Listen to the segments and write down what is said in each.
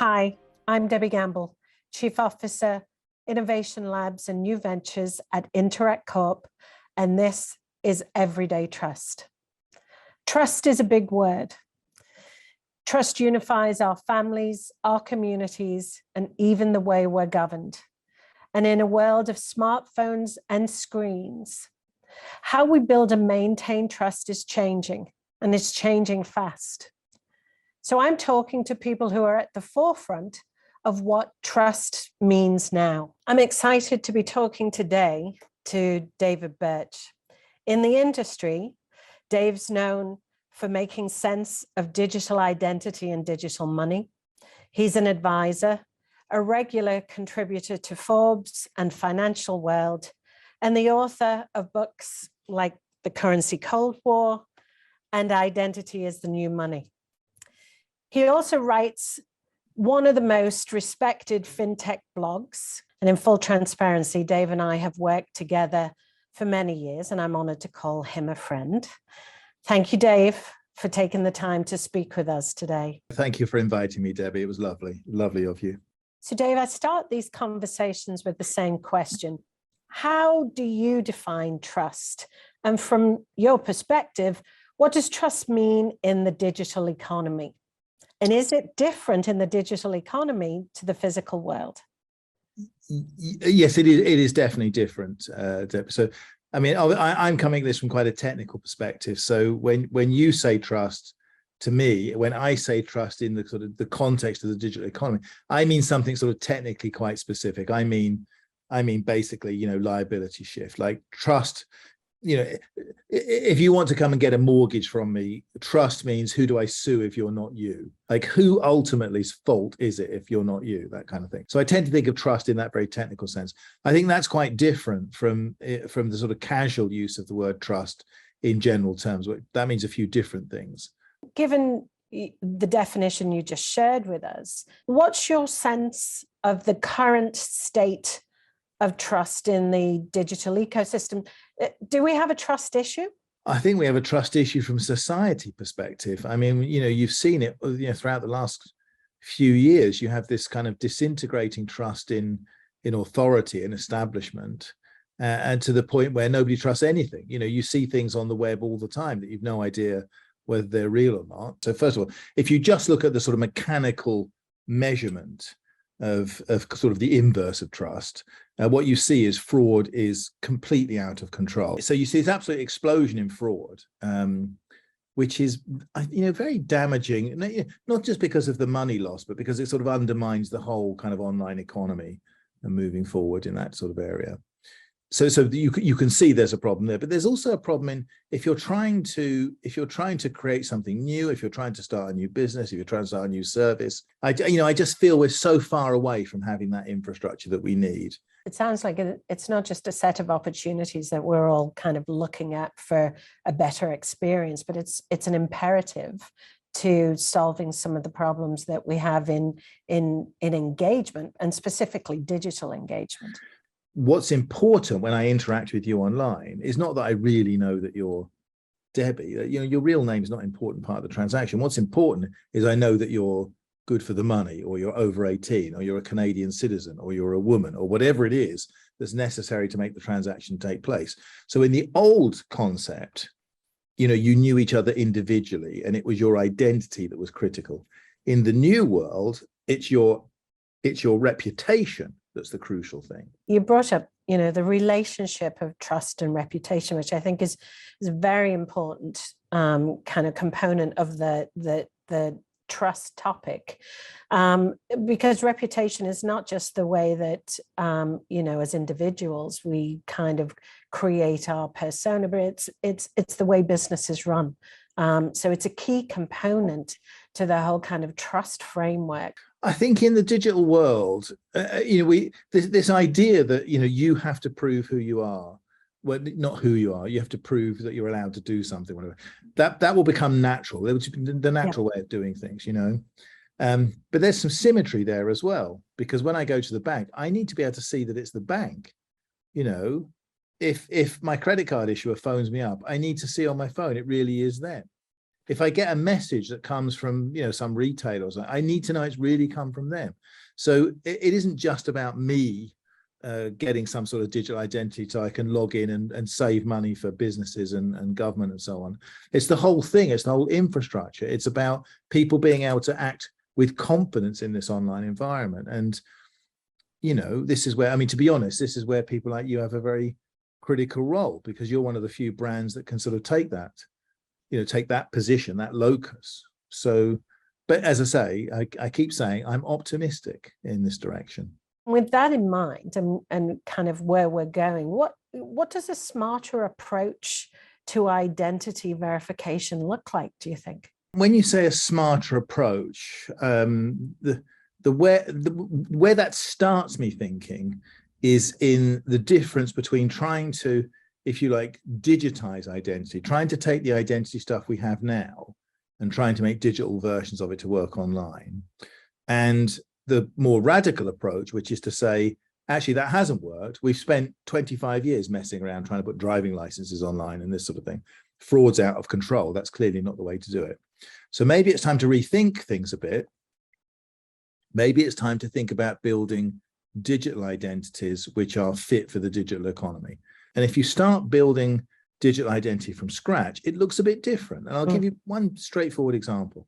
Hi, I'm Debbie Gamble, Chief Officer, Innovation Labs and New Ventures at Interac Corp, and this is Everyday Trust. Trust is a big word. Trust unifies our families, our communities, and even the way we're governed. And in a world of smartphones and screens, how we build and maintain trust is changing, and it's changing fast. So I'm talking to people who are at the forefront of what trust means now. I'm excited to be talking today to David Birch. In the industry, Dave's known for making sense of digital identity and digital money. He's an advisor, a regular contributor to Forbes and Financial World, and the author of books like The Currency Cold War and Identity is the New Money. He also writes one of the most respected fintech blogs. And in full transparency, Dave and I have worked together for many years, and I'm honored to call him a friend. Thank you, Dave, for taking the time to speak with us today. Thank you for inviting me, Debbie. It was lovely, lovely of you. So Dave, I start these conversations with the same question. How do you define trust? And from your perspective, what does trust mean in the digital economy? And is it different in the digital economy to the physical world? Yes, it is definitely different, Deb. So, I mean, I'm coming at this from quite a technical perspective. So when you say trust, to me, when I say trust in the sort of the context of the digital economy, I mean something sort of technically quite specific. I mean basically, liability shift, like trust. If you want to come and get a mortgage from me, trust means who do I sue if you're not you? Like who ultimately's fault is it if you're not you? That kind of thing. So I tend to think of trust in that very technical sense. I think that's quite different from the sort of casual use of the word trust in general terms. That means a few different things. Given the definition you just shared with us, what's your sense of the current state of trust in the digital ecosystem? Do we have a trust issue? I think we have a trust issue from a society perspective. I mean, you've seen it, throughout the last few years. You have this kind of disintegrating trust in authority and establishment, and to the point where nobody trusts anything. You see things on the web all the time that you've no idea whether they're real or not. So first of all, if you just look at the sort of mechanical measurement of sort of the inverse of trust, what you see is fraud is completely out of control. So you see this absolute explosion in fraud, which is very damaging, not just because of the money loss, but because it sort of undermines the whole kind of online economy and moving forward in that sort of area. So you can see there's a problem there, but there's also a problem in if you're trying to create something new, if you're trying to start a new business, if you're trying to start a new service. I just feel we're so far away from having that infrastructure that we need. It sounds like it's not just a set of opportunities that we're all kind of looking at for a better experience, but it's an imperative to solving some of the problems that we have in engagement, and specifically digital engagement. What's important when I interact with you online is not that I really know that you're Debbie. Your real name is not an important part of the transaction. What's important is I know that you're good for the money, or you're over 18, or you're a Canadian citizen, or you're a woman, or whatever it is that's necessary to make the transaction take place. So in the old concept, you knew each other individually, and it was your identity that was critical. In the new world, it's your reputation that's the crucial thing. You brought up, the relationship of trust and reputation, which I think is a very important kind of component of the trust topic, because reputation is not just the way that as individuals we kind of create our persona, but it's the way businesses run. So it's a key component to the whole kind of trust framework. I think in the digital world, this idea that you have to prove who you are. Well, not who you are. You have to prove that you're allowed to do something, whatever. That will become natural. That will be the natural way of doing things, But there's some symmetry there as well, because when I go to the bank, I need to be able to see that it's the bank. If my credit card issuer phones me up, I need to see on my phone it really is them. If I get a message that comes from, some retailer or something, I need to know it's really come from them. So it isn't just about me getting some sort of digital identity so I can log in and save money for businesses and government and so on. It's the whole thing. It's the whole infrastructure. It's about people being able to act with confidence in this online environment. And, this is where, to be honest, this is where people like you have a very critical role, because you're one of the few brands that can sort of take that position, that locus. So, but as I say, I keep saying I'm optimistic in this direction. With that in mind, and kind of where we're going, what does a smarter approach to identity verification look like, do you think? When you say a smarter approach, the where that starts me thinking is in the difference between trying to, if you like, digitize identity, trying to take the identity stuff we have now and trying to make digital versions of it to work online, and the more radical approach, which is to say, actually, that hasn't worked. We've spent 25 years messing around trying to put driving licenses online and this sort of thing. Fraud's out of control. That's clearly not the way to do it. So maybe it's time to rethink things a bit. Maybe it's time to think about building digital identities which are fit for the digital economy. And if you start building digital identity from scratch, it looks a bit different. And I'll give you one straightforward example.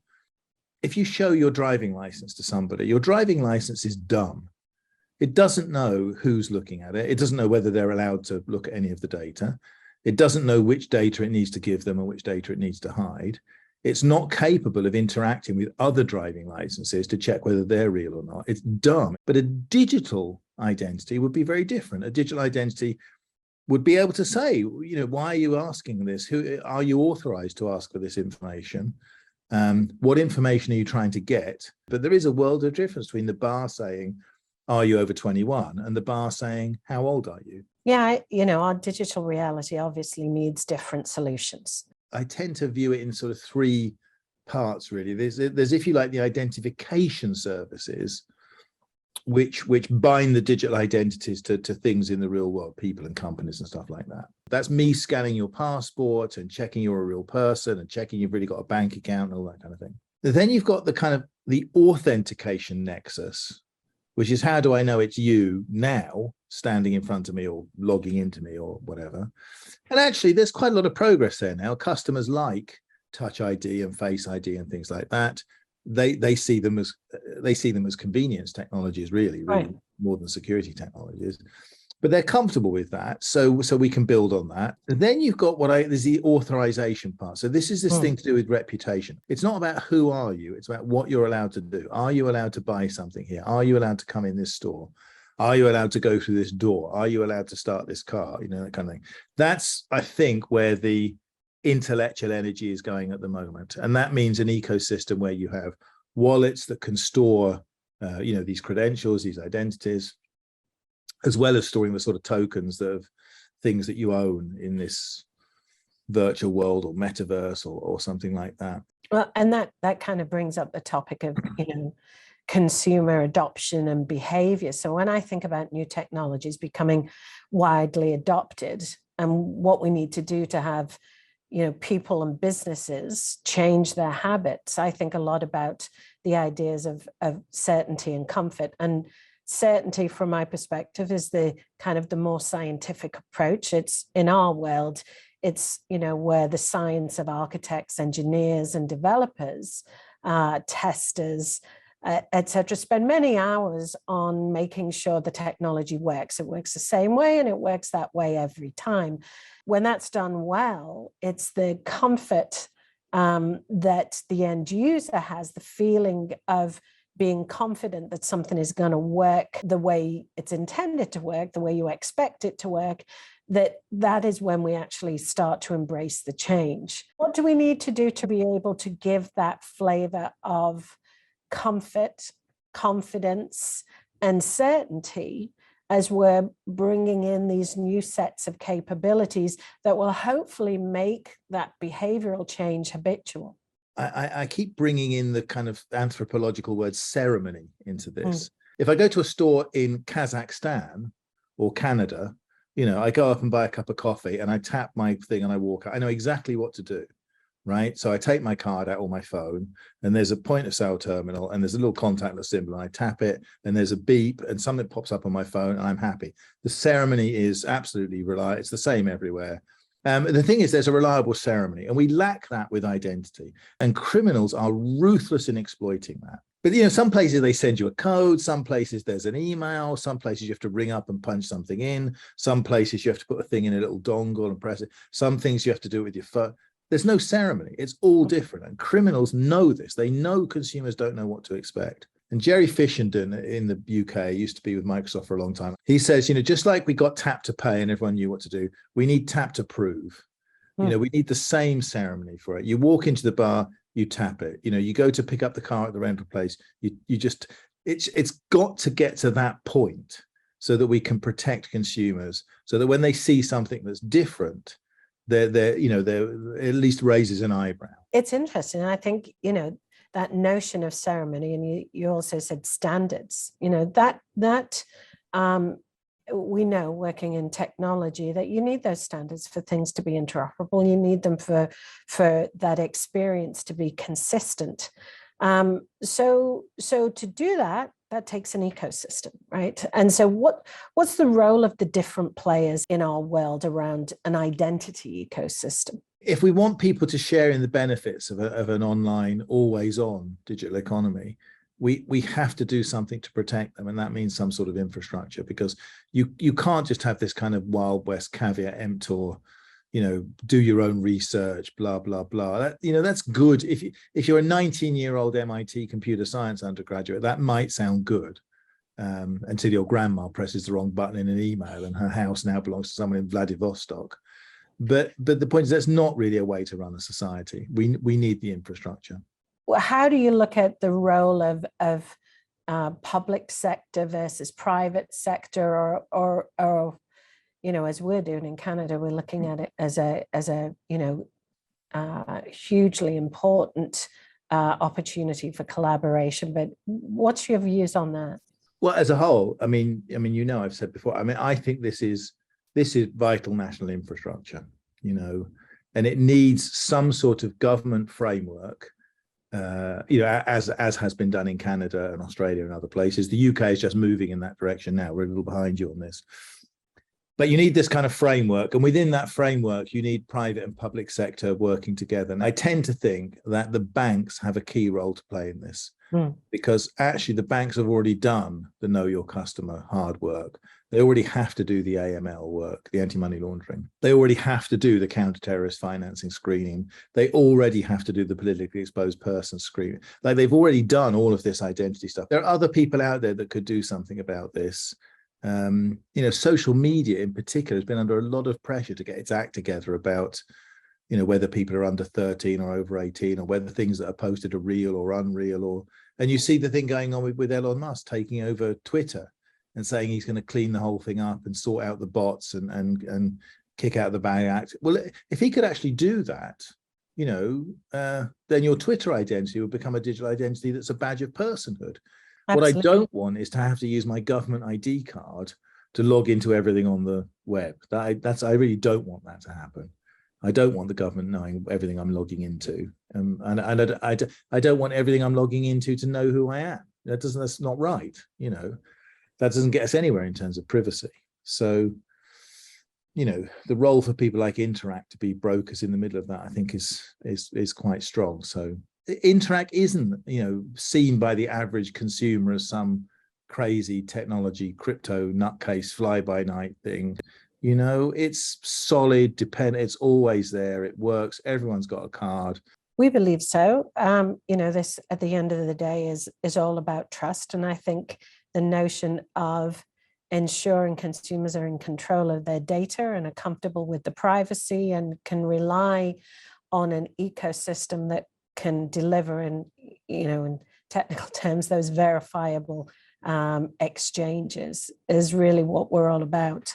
If you show your driving license to somebody, your driving license is dumb. It doesn't know who's looking at it. It doesn't know whether they're allowed to look at any of the data. It doesn't know which data it needs to give them and which data it needs to hide. It's not capable of interacting with other driving licenses to check whether they're real or not. It's dumb. But a digital identity would be very different. A digital identity would be able to say, why are you asking this? Who are you authorized to ask for this information? What information are you trying to get? But there is a world of difference between the bar saying, are you over 21? And the bar saying, how old are you? Yeah, our digital reality obviously needs different solutions. I tend to view it in sort of three parts, really. There's if you like, the identification services, which bind the digital identities to things in the real world, people and companies and stuff like that. That's me scanning your passport and checking you're a real person and checking you've really got a bank account and all that kind of thing. Then you've got the authentication nexus, which is, how do I know it's you now standing in front of me or logging into me or whatever? And actually, there's quite a lot of progress there now. Customers like Touch ID and Face ID and things like that. They see them as convenience technologies, really right, more than security technologies. But they're comfortable with that, so we can build on that. And then you've got there's the authorization part. So this is this thing to do with reputation. It's not about who are you, it's about what you're allowed to do. Are you allowed to buy something here? Are you allowed to come in this store? Are you allowed to go through this door? Are you allowed to start this car? That kind of thing. That's, I think, where the intellectual energy is going at the moment. And that means an ecosystem where you have wallets that can store, these credentials, these identities, as well as storing the sort of tokens of things that you own in this virtual world or metaverse or something like that. Well, and that kind of brings up the topic of, consumer adoption and behavior. So when I think about new technologies becoming widely adopted and what we need to do to have, people and businesses change their habits, I think a lot about the ideas of certainty and comfort. And certainty, from my perspective, is the kind of the more scientific approach. It's in our world, it's, where the science of architects, engineers, and developers, testers, etc., spend many hours on making sure the technology works. It works the same way and it works that way every time. When that's done well, it's the comfort that the end user has, the feeling of being confident that something is going to work the way it's intended to work, the way you expect it to work, that is when we actually start to embrace the change. What do we need to do to be able to give that flavor of comfort, confidence, and certainty as we're bringing in these new sets of capabilities that will hopefully make that behavioral change habitual? I keep bringing in the kind of anthropological word ceremony into this. If I go to a store in Kazakhstan or Canada, I go up and buy a cup of coffee and I tap my thing and I walk out. I know exactly what to do. right? So I take my card out or my phone, and there's a point of sale terminal, and there's a little contactless symbol, and I tap it, and there's a beep, and something pops up on my phone, and I'm happy. The ceremony is absolutely reliable. It's the same everywhere. The thing is, there's a reliable ceremony, and we lack that with identity, and criminals are ruthless in exploiting that. But, you know, some places they send you a code, some places there's an email, some places you have to ring up and punch something in, some places you have to put a thing in a little dongle and press it, some things you have to do it with your phone. There's no ceremony. It's all different. And criminals know this. They know consumers don't know what to expect. And Jerry Fishenden in the UK used to be with Microsoft for a long time. He says, you know, just like we got tap to pay and everyone knew what to do, we need tap to prove. You know, we need the same ceremony for it. You walk into the bar, you tap it. You know, you go to pick up the car at the rental place, you just, it's got to get to that point so that we can protect consumers, so that when they see something that's different, they're at least raises an eyebrow. It's interesting. I think, you know, that notion of ceremony, and you also said standards, you know, that we know working in technology that you need those standards for things to be interoperable. You need them for that experience to be consistent. So to do that takes an ecosystem, right? And so what's the role of the different players in our world around an identity ecosystem? If we want people to share in the benefits of an online, always-on digital economy, we have to do something to protect them, and that means some sort of infrastructure, because you can't just have this kind of Wild West caveat emptor, you know, do your own research, blah blah blah. That, you know, that's good if you're a 19-year-old MIT computer science undergraduate, that might sound good, until your grandma presses the wrong button in an email and her house now belongs to someone in Vladivostok. But the point is, that's not really a way to run a society. We need the infrastructure. Well, how do you look at the role of public sector versus private sector, or you know, as we're doing in Canada, we're looking at it as a you know, hugely important opportunity for collaboration. But what's your views on that? Well, as a whole, I mean, you know, I've said before, I mean, I think this is vital national infrastructure, you know, and it needs some sort of government framework, you know, as has been done in Canada and Australia and other places. The UK is just moving in that direction now. We're a little behind you on this. But you need this kind of framework, and within that framework, you need private and public sector working together. And I tend to think that the banks have a key role to play in this, because actually the banks have already done the know your customer hard work. They already have to do the AML work, the anti-money laundering. They already have to do the counter-terrorist financing screening. They already have to do the politically exposed person screening. Like, they've already done all of this identity stuff. There are other people out there that could do something about this. You know, social media in particular has been under a lot of pressure to get its act together about, you know, whether people are under 13 or over 18, or whether things that are posted are real or unreal, and you see the thing going on with Elon Musk taking over Twitter and saying he's going to clean the whole thing up and sort out the bots and kick out the bad act. Well, if he could actually do that, you know, then your Twitter identity would become a digital identity that's a badge of personhood. Absolutely. What I don't want is to have to use my government ID card to log into everything on the web. I really don't want that to happen. I don't want the government knowing everything I'm logging into, and I don't want everything I'm logging into to know who I am. That's not right. You know, that doesn't get us anywhere in terms of privacy. So, you know, the role for people like Interac to be brokers in the middle of that, I think, is quite strong. So Interac isn't, you know, seen by the average consumer as some crazy technology crypto nutcase fly-by-night thing. You know, it's solid, it's always there, it works, everyone's got a card. We believe so. You know, this at the end of the day is all about trust. And I think the notion of ensuring consumers are in control of their data and are comfortable with the privacy and can rely on an ecosystem that can deliver in, you know, in technical terms, those verifiable exchanges is really what we're all about.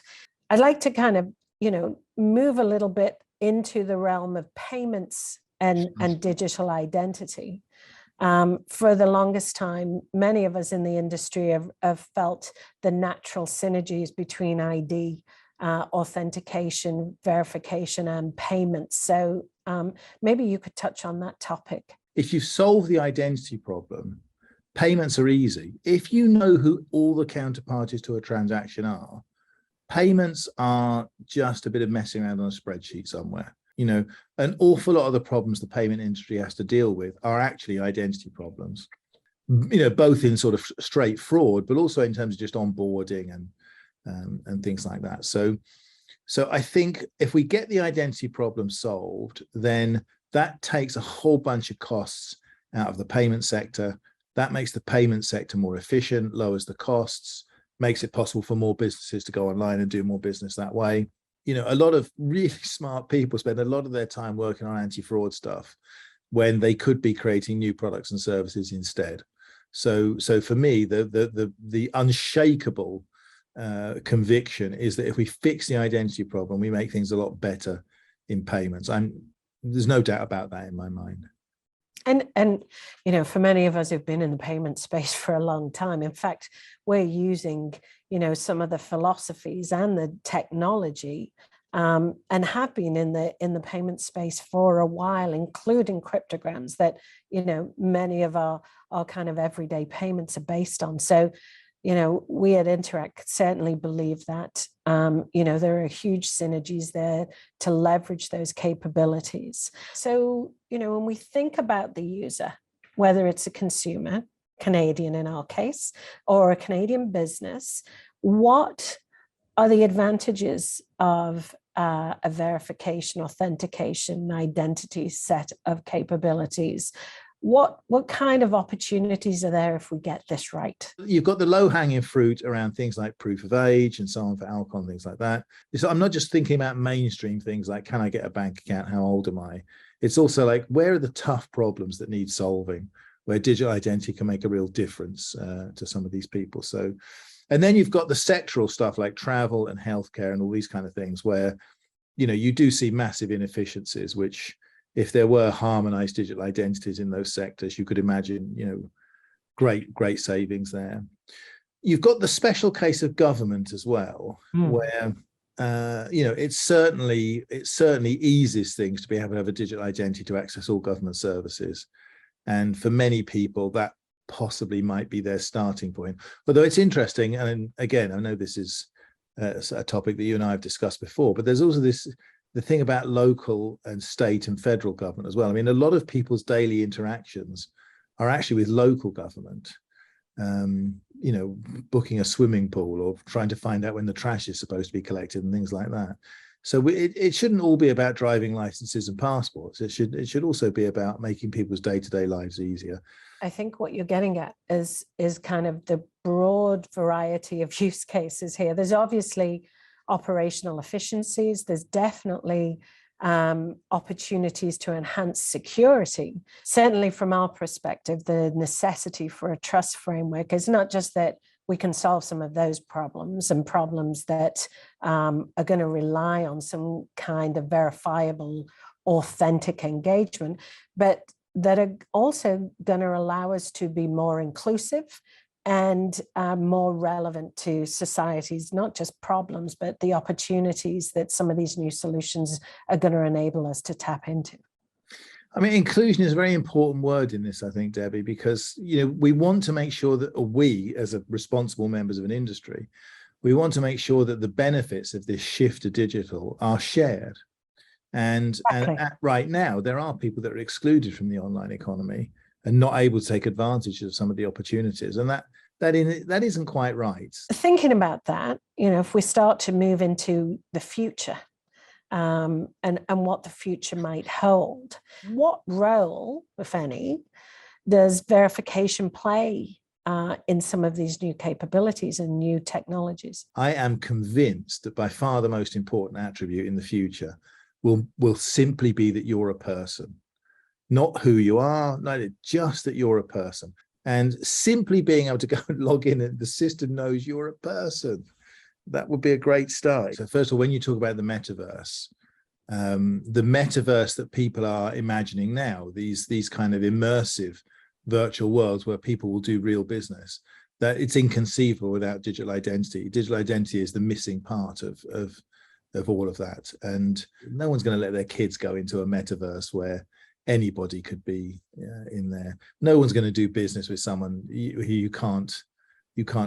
I'd like to kind of, you know, move a little bit into the realm of payments and digital identity. For the longest time, many of us in the industry have felt the natural synergies between ID authentication, verification, and payments. So maybe you could touch on that topic. If you solve the identity problem, payments are easy. If you know who all the counterparties to a transaction are, payments are just a bit of messing around on a spreadsheet somewhere. You know, an awful lot of the problems the payment industry has to deal with are actually identity problems, you know, both in sort of straight fraud, but also in terms of just onboarding and things like that. So I think if we get the identity problem solved, then that takes a whole bunch of costs out of the payment sector. That makes the payment sector more efficient, lowers the costs, makes it possible for more businesses to go online and do more business that way. You know, a lot of really smart people spend a lot of their time working on anti-fraud stuff when they could be creating new products and services instead. So for me, the unshakable conviction is that if we fix the identity problem, we make things a lot better in payments. There's no doubt about that in my mind. And you know, for many of us who've been in the payment space for a long time, in fact, we're using, you know, some of the philosophies and the technology and have been in the payment space for a while, including cryptograms that, you know, many of our kind of everyday payments are based on. So, you know, we at Interac certainly believe that, you know, there are huge synergies there to leverage those capabilities. So, you know, when we think about the user, whether it's a consumer, Canadian in our case, or a Canadian business, what are the advantages of a verification, authentication, identity set of capabilities? What kind of opportunities are there if we get this right? You've got the low-hanging fruit around things like proof of age and so on for alcohol and things like that. So I'm not just thinking about mainstream things like, can I get a bank account? How old am I? It's also like, where are the tough problems that need solving, where digital identity can make a real difference to some of these people. So, and then you've got the sectoral stuff like travel and healthcare and all these kind of things where, you know, you do see massive inefficiencies, which if there were harmonized digital identities in those sectors, you could imagine, you know, great savings there. You've got the special case of government as well, where, you know, it certainly eases things to be able to have a digital identity to access all government services. And for many people, that possibly might be their starting point. Although it's interesting, and again, I know this is a topic that you and I have discussed before, but there's also the thing about local and state and federal government as well. I mean, a lot of people's daily interactions are actually with local government, you know, booking a swimming pool or trying to find out when the trash is supposed to be collected and things like that. So it shouldn't all be about driving licenses and passports. It should also be about making people's day-to-day lives easier. I think what you're getting at is kind of the broad variety of use cases here. There's obviously operational efficiencies. There's definitely opportunities to enhance security. Certainly from our perspective, the necessity for a trust framework is not just that we can solve some of those problems and problems that are going to rely on some kind of verifiable, authentic engagement, but that are also going to allow us to be more inclusive and more relevant to society's, not just problems, but the opportunities that some of these new solutions are going to enable us to tap into. I mean, inclusion is a very important word in this, I think, Debbie, because, you know, we want to make sure that we, as a responsible members of an industry, we want to make sure that the benefits of this shift to digital are shared. And right now, there are people that are excluded from the online economy and not able to take advantage of some of the opportunities. And that isn't quite right. Thinking about that, you know, if we start to move into the future, and what the future might hold, what role, if any, does verification play in some of these new capabilities and new technologies? I am convinced that by far the most important attribute in the future will simply be that you're a person, not who you are, not just that you're a person. And simply being able to go and log in and the system knows you're a person, that would be a great start. So first of all, when you talk about the metaverse that people are imagining now, these kind of immersive virtual worlds where people will do real business, that it's inconceivable without digital identity. Digital identity is the missing part of all of that. And no one's going to let their kids go into a metaverse where anybody could be in there. No one's going to do business with someone who you can't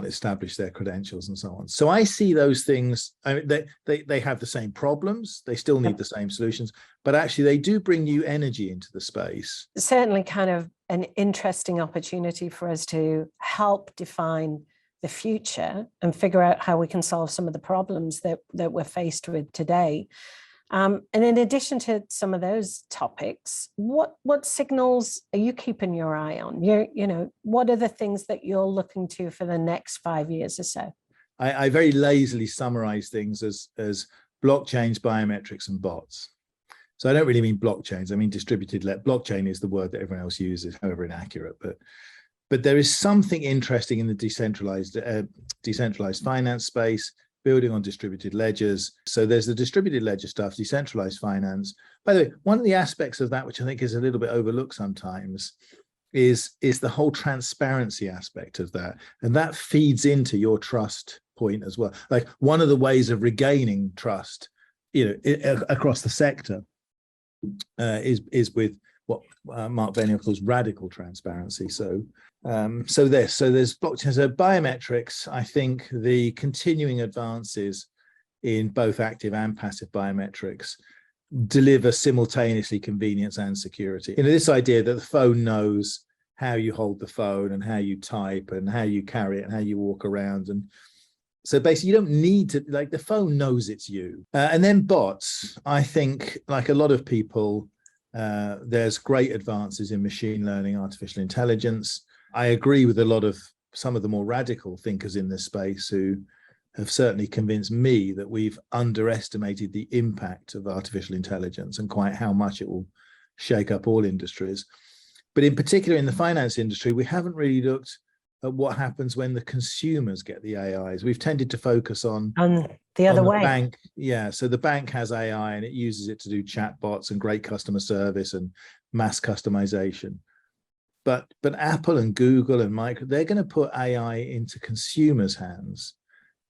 establish their credentials and so on. So I see those things. I mean, they have the same problems. They still need the same solutions, but actually they do bring new energy into the space. Certainly kind of an interesting opportunity for us to help define the future and figure out how we can solve some of the problems that we're faced with today. And in addition to some of those topics, what signals are you keeping your eye on? What are the things that you're looking to for the next 5 years or so? I very lazily summarize things as blockchains, biometrics, and bots. So I don't really mean blockchains. I mean distributed. Blockchain is the word that everyone else uses, however inaccurate. But there is something interesting in the decentralized finance space, building on distributed ledgers. So there's the distributed ledger stuff, decentralized finance. By the way, one of the aspects of that, which I think is a little bit overlooked sometimes, is the whole transparency aspect of that. And that feeds into your trust point as well. Like one of the ways of regaining trust, across the sector is with what Mark Benioff calls radical transparency. So there's blockchain, so biometrics. I think the continuing advances in both active and passive biometrics deliver simultaneously convenience and security. This idea that the phone knows how you hold the phone and how you type and how you carry it and how you walk around. And so basically you don't need to, like, the phone knows it's you. And then bots, I think, like a lot of people, there's great advances in machine learning, artificial intelligence. I agree with a lot of some of the more radical thinkers in this space who have certainly convinced me that we've underestimated the impact of artificial intelligence and quite how much it will shake up all industries. But in particular in the finance industry, we haven't really looked at what happens when the consumers get the AIs. We've tended to focus on the other way. Bank. Yeah, so the bank has AI and it uses it to do chatbots and great customer service and mass customization. But Apple and Google and Microsoft, they're going to put AI into consumers' hands.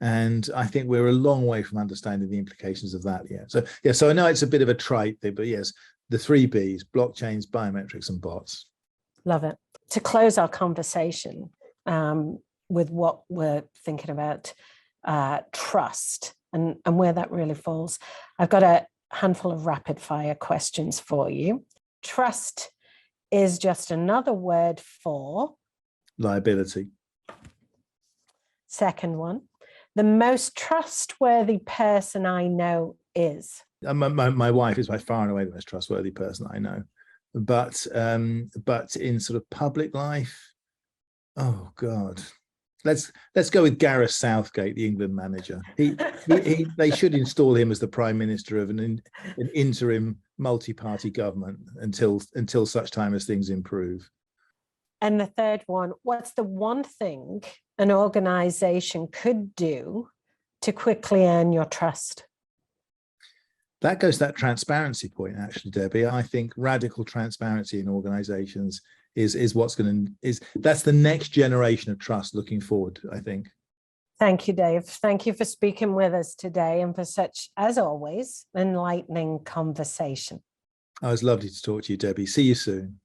And I think we're a long way from understanding the implications of that yet. So yeah, so I know it's a bit of a trite thing, but yes, the 3 Bs, blockchains, biometrics, and bots. Love it. To close our conversation with what we're thinking about trust and where that really falls, I've got a handful of rapid fire questions for you. Trust is just another word for liability. Second one, the most trustworthy person I know is? My wife is by far and away the most trustworthy person I know. But in sort of public life, oh God, let's go with Gareth Southgate, the England manager. They should install him as the prime minister of an interim multi-party government until such time as things improve. And the third one, what's the one thing an organization could do to quickly earn your trust? That goes to that transparency point, actually, Debbie. I think radical transparency in organizations is that's the next generation of trust looking forward, I think. Thank you, Dave. Thank you for speaking with us today and for such, as always, enlightening conversation. Oh, it was lovely to talk to you, Debbie. See you soon.